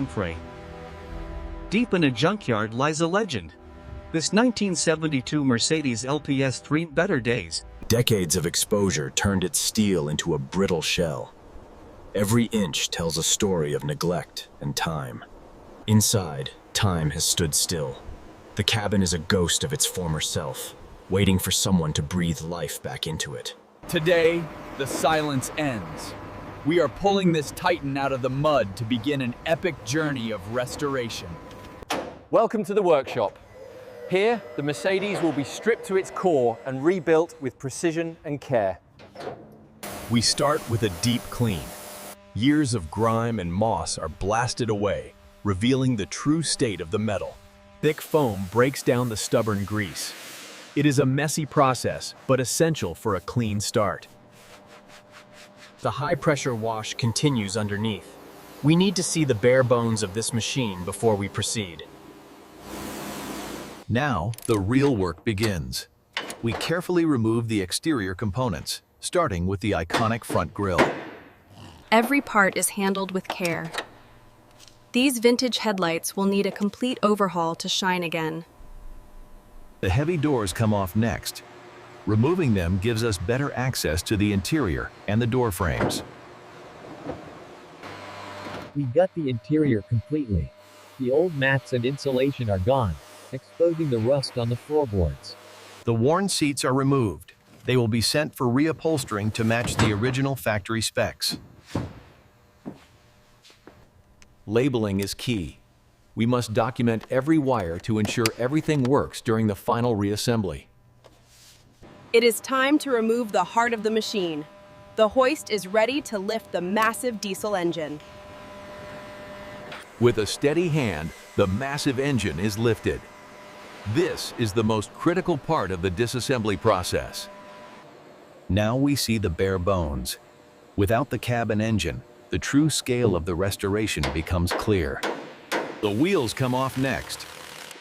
entree. Deep in a junkyard lies a legend. This 1972 Mercedes LPS dreamed better days. Decades of exposure turned its steel into a brittle shell. Every inch tells a story of neglect and time. Inside, time has stood still. The cabin is a ghost of its former self, waiting for someone to breathe life back into it. Today, the silence ends. We are pulling this Titan out of the mud to begin an epic journey of restoration. Welcome to the workshop. Here, the Mercedes will be stripped to its core and rebuilt with precision and care. We start with a deep clean. Years of grime and moss are blasted away, revealing the true state of the metal. Thick foam breaks down the stubborn grease. It is a messy process, but essential for a clean start. The high-pressure wash continues underneath. We need to see the bare bones of this machine before we proceed. Now, the real work begins. We carefully remove the exterior components, starting with the iconic front grille. Every part is handled with care. These vintage headlights will need a complete overhaul to shine again. The heavy doors come off next. Removing them gives us better access to the interior and the door frames. We gut the interior completely. The old mats and insulation are gone, exposing the rust on the floorboards. The worn seats are removed. They will be sent for reupholstering to match the original factory specs. Labeling is key. We must document every wire to ensure everything works during the final reassembly. It is time to remove the heart of the machine. The hoist is ready to lift the massive diesel engine. With a steady hand, the massive engine is lifted. This is the most critical part of the disassembly process. Now we see the bare bones. Without the cab and engine, the true scale of the restoration becomes clear. The wheels come off next.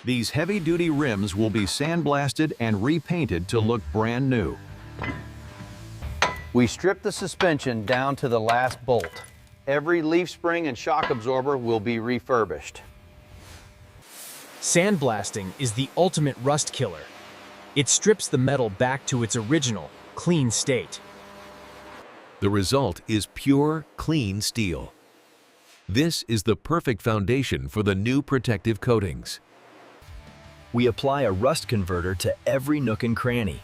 These heavy-duty rims will be sandblasted and repainted to look brand new. We strip the suspension down to the last bolt. Every leaf spring and shock absorber will be refurbished. Sandblasting is the ultimate rust killer. It strips the metal back to its original, clean state. The result is pure, clean steel. This is the perfect foundation for the new protective coatings. We apply a rust converter to every nook and cranny.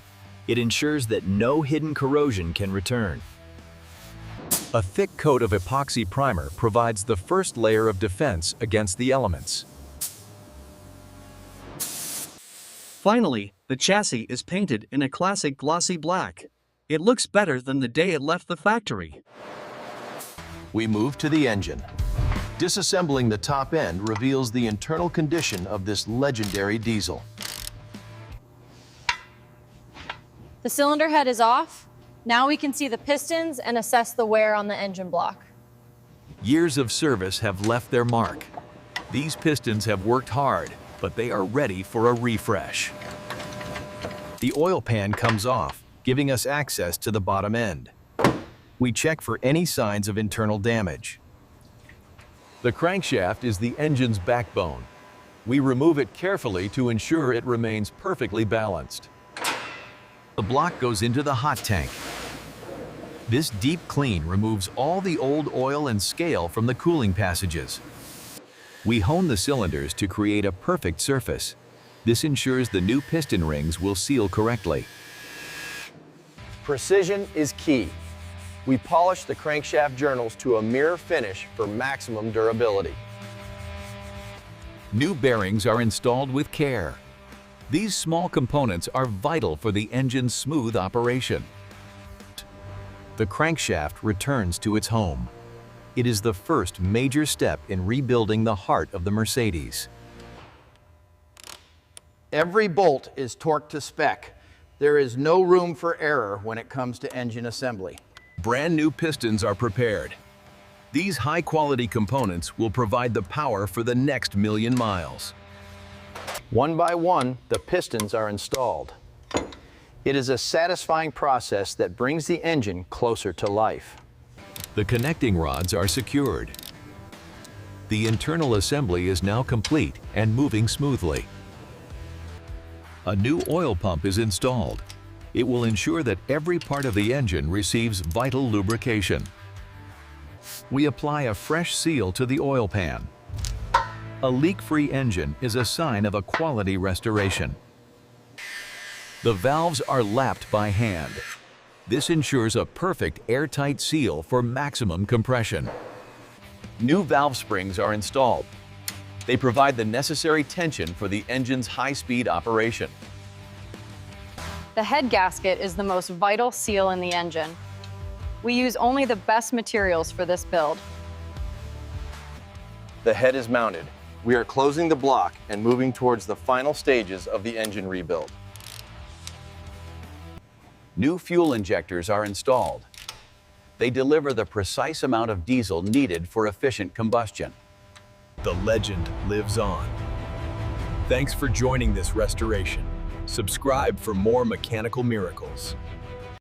It ensures that no hidden corrosion can return. A thick coat of epoxy primer provides the first layer of defense against the elements. Finally, the chassis is painted in a classic glossy black. It looks better than the day it left the factory. We move to the engine. Disassembling the top end reveals the internal condition of this legendary diesel. The cylinder head is off. Now we can see the pistons and assess the wear on the engine block. Years of service have left their mark. These pistons have worked hard, but they are ready for a refresh. The oil pan comes off, giving us access to the bottom end. We check for any signs of internal damage. The crankshaft is the engine's backbone. We remove it carefully to ensure it remains perfectly balanced. The block goes into the hot tank. This deep clean removes all the old oil and scale from the cooling passages. We hone the cylinders to create a perfect surface. This ensures the new piston rings will seal correctly. Precision is key. We polish the crankshaft journals to a mirror finish for maximum durability. New bearings are installed with care. These small components are vital for the engine's smooth operation. The crankshaft returns to its home. It is the first major step in rebuilding the heart of the Mercedes. Every bolt is torqued to spec. There is no room for error when it comes to engine assembly. Brand new pistons are prepared. These high-quality components will provide the power for the next 1,000,000 miles. One by one, the pistons are installed. It is a satisfying process that brings the engine closer to life. The connecting rods are secured. The internal assembly is now complete and moving smoothly. A new oil pump is installed. It will ensure that every part of the engine receives vital lubrication. We apply a fresh seal to the oil pan. A leak-free engine is a sign of a quality restoration. The valves are lapped by hand. This ensures a perfect airtight seal for maximum compression. New valve springs are installed. They provide the necessary tension for the engine's high-speed operation. The head gasket is the most vital seal in the engine. We use only the best materials for this build. The head is mounted. We are closing the block and moving towards the final stages of the engine rebuild. New fuel injectors are installed. They deliver the precise amount of diesel needed for efficient combustion. The legend lives on. Thanks for joining this restoration. Subscribe for more mechanical miracles.